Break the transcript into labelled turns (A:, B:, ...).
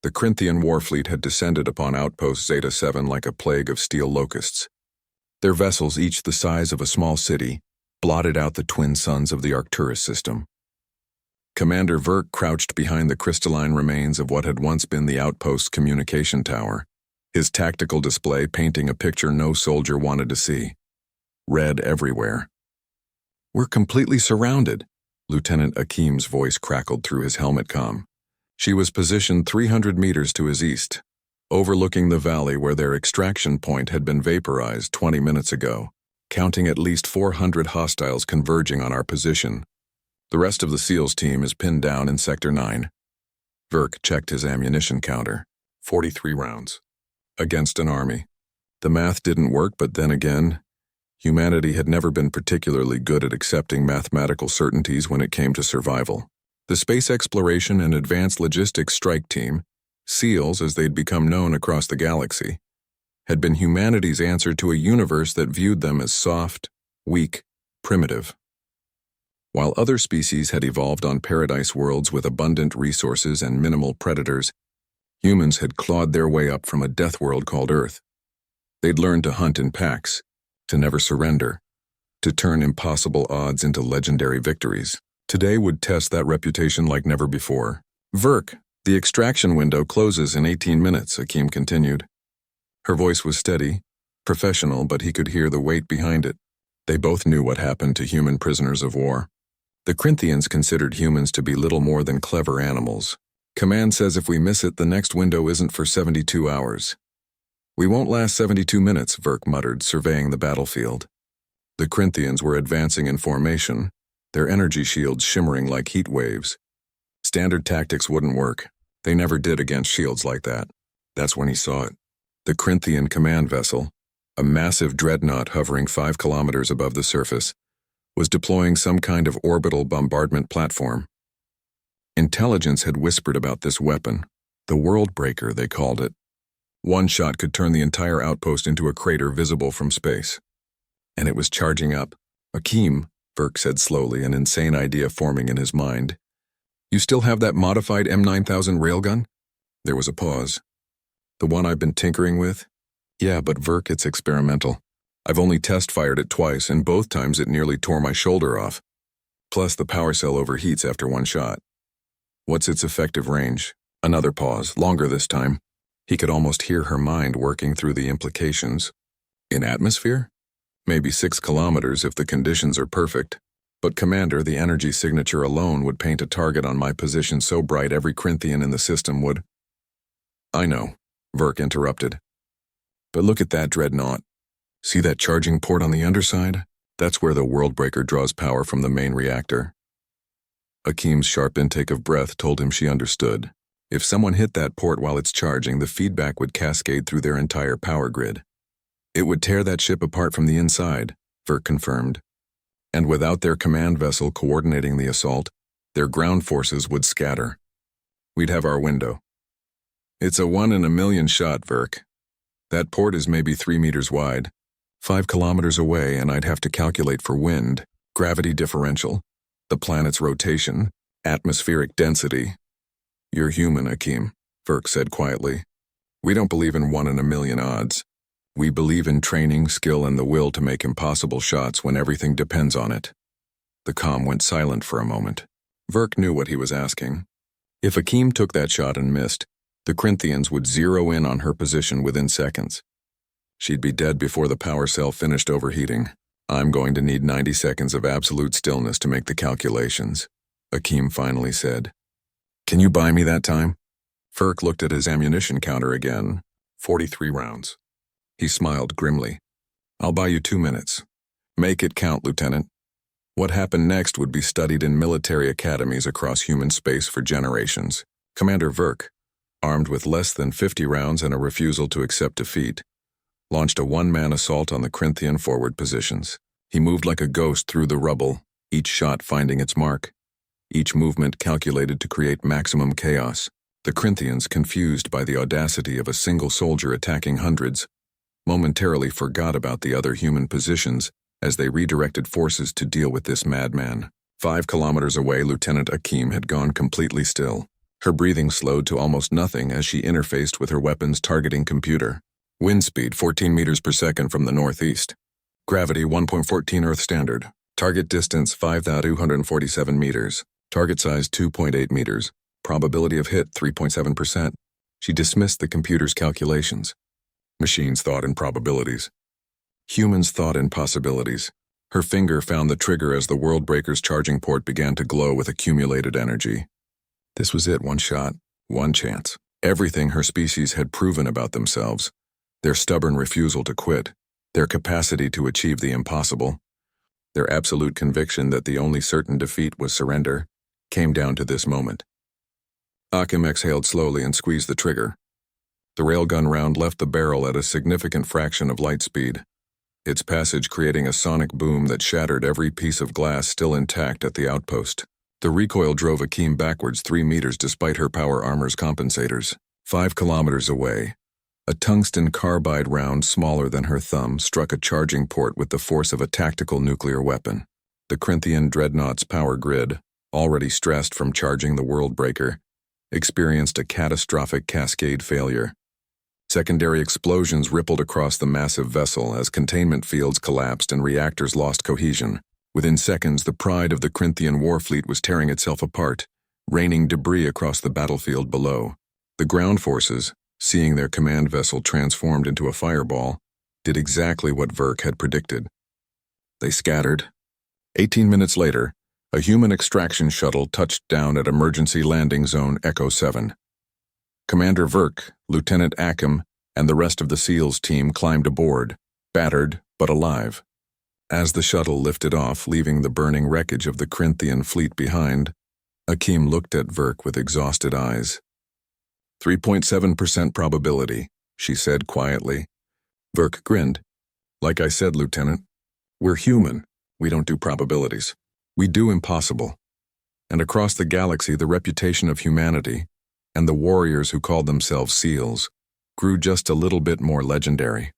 A: The Corinthian warfleet had descended upon Outpost Zeta-7 like a plague of steel locusts. Their vessels, each the size of a small city, blotted out the twin suns of the Arcturus system. Commander Verk crouched behind the crystalline remains of what had once been the outpost's communication tower, his tactical display painting a picture no soldier wanted to see. Red everywhere. "We're completely surrounded," Lieutenant Akim's voice crackled through his helmet comm. She was positioned 300 meters to his east, overlooking the valley where their extraction point had been vaporized 20 minutes ago, counting at least 400 hostiles converging on our position. The rest of the SEALs team is pinned down in Sector 9. Verk checked his ammunition counter. 43 rounds. Against an army. The math didn't work, but then again, humanity had never been particularly good at accepting mathematical certainties when it came to survival. The Space Exploration and Advanced Logistics Strike Team, SEALs as they'd become known across the galaxy, had been humanity's answer to a universe that viewed them as soft, weak, primitive. While other species had evolved on paradise worlds with abundant resources and minimal predators, humans had clawed their way up from a death world called Earth. They'd learned to hunt in packs, to never surrender, to turn impossible odds into legendary victories. Today would test that reputation like never before. "Verk, the extraction window closes in 18 minutes, Akim continued. Her voice was steady, professional, but he could hear the weight behind it. They both knew what happened to human prisoners of war. The Corinthians considered humans to be little more than clever animals. "Command says if we miss it, the next window isn't for 72 hours. "We won't last 72 minutes, Verk muttered, surveying the battlefield. The Corinthians were advancing in formation, their energy shields shimmering like heat waves. Standard tactics wouldn't work. They never did against shields like that. That's when he saw it. The Corinthian command vessel, a massive dreadnought hovering 5 kilometers above the surface, was deploying some kind of orbital bombardment platform. Intelligence had whispered about this weapon, the World Breaker, they called it. One shot could turn the entire outpost into a crater visible from space. And it was charging up. "Akim," Verk said slowly, an insane idea forming in his mind. "You still have that modified M9000 railgun?" There was a pause. "The one I've been tinkering with?" "Yeah, but Verk, it's experimental. I've only test-fired it twice, and both times it nearly tore my shoulder off. Plus the power cell overheats after one shot." "What's its effective range?" Another pause, longer this time. He could almost hear her mind working through the implications. "In atmosphere? Maybe 6 kilometers if the conditions are perfect. But Commander, the energy signature alone would paint a target on my position so bright every Corinthian in the system would." "I know," Verk interrupted. "But look at that dreadnought. See that charging port on the underside? That's where the Worldbreaker draws power from the main reactor." Akim's sharp intake of breath told him she understood. If someone hit that port while it's charging, the feedback would cascade through their entire power grid. "It would tear that ship apart from the inside," Verk confirmed. "And without their command vessel coordinating the assault, their ground forces would scatter. We'd have our window." "It's a 1 in a million shot, Verk. That port is maybe 3 meters wide, 5 kilometers away, and I'd have to calculate for wind, gravity differential, the planet's rotation, atmospheric density." "You're human, Akim," Verk said quietly. "We don't believe in 1 in a million odds. We believe in training, skill, and the will to make impossible shots when everything depends on it." The comm went silent for a moment. Verk knew what he was asking. If Akim took that shot and missed, the Corinthians would zero in on her position within seconds. She'd be dead before the power cell finished overheating. "I'm going to need 90 seconds of absolute stillness to make the calculations," Akim finally said. "Can you buy me that time?" Verk looked at his ammunition counter again. 43 rounds. He smiled grimly. "I'll buy you 2 minutes. Make it count, Lieutenant." What happened next would be studied in military academies across human space for generations. Commander Verk, armed with less than 50 rounds and a refusal to accept defeat, launched a one-man assault on the Corinthian forward positions. He moved like a ghost through the rubble, each shot finding its mark, each movement calculated to create maximum chaos. The Corinthians, confused by the audacity of a single soldier attacking hundreds, momentarily forgot about the other human positions as they redirected forces to deal with this madman. 5 kilometers away, Lieutenant Akim had gone completely still. Her breathing slowed to almost nothing as she interfaced with her weapon's targeting computer. Wind speed 14 meters per second from the northeast. Gravity 1.14 Earth standard. Target distance 5,247 meters. Target size 2.8 meters. Probability of hit 3.7%. She dismissed the computer's calculations. Machines thought in probabilities. Humans thought in possibilities. Her finger found the trigger as the Worldbreaker's charging port began to glow with accumulated energy. This was it, one shot, one chance. Everything her species had proven about themselves, their stubborn refusal to quit, their capacity to achieve the impossible, their absolute conviction that the only certain defeat was surrender, came down to this moment. Akim exhaled slowly and squeezed the trigger. The railgun round left the barrel at a significant fraction of light speed, its passage creating a sonic boom that shattered every piece of glass still intact at the outpost. The recoil drove Akim backwards 3 meters despite her power armor's compensators. 5 kilometers away, a tungsten carbide round smaller than her thumb struck a charging port with the force of a tactical nuclear weapon. The Corinthian dreadnought's power grid, already stressed from charging the Worldbreaker, experienced a catastrophic cascade failure. Secondary explosions rippled across the massive vessel as containment fields collapsed and reactors lost cohesion. Within seconds, the pride of the Corinthian warfleet was tearing itself apart, raining debris across the battlefield below. The ground forces, seeing their command vessel transformed into a fireball, did exactly what Verk had predicted. They scattered. 18 minutes later, a human extraction shuttle touched down at Emergency Landing Zone Echo 7. Commander Verk, Lieutenant Akim, and the rest of the SEALs team climbed aboard, battered but alive. As the shuttle lifted off, leaving the burning wreckage of the Corinthian fleet behind, Akim looked at Verk with exhausted eyes. 3.7% probability, she said quietly. Verk grinned. Like I said, Lieutenant, we're human. We don't do probabilities. We do impossible. And across the galaxy, the reputation of humanity, and the warriors who called themselves SEALs, grew just a little bit more legendary.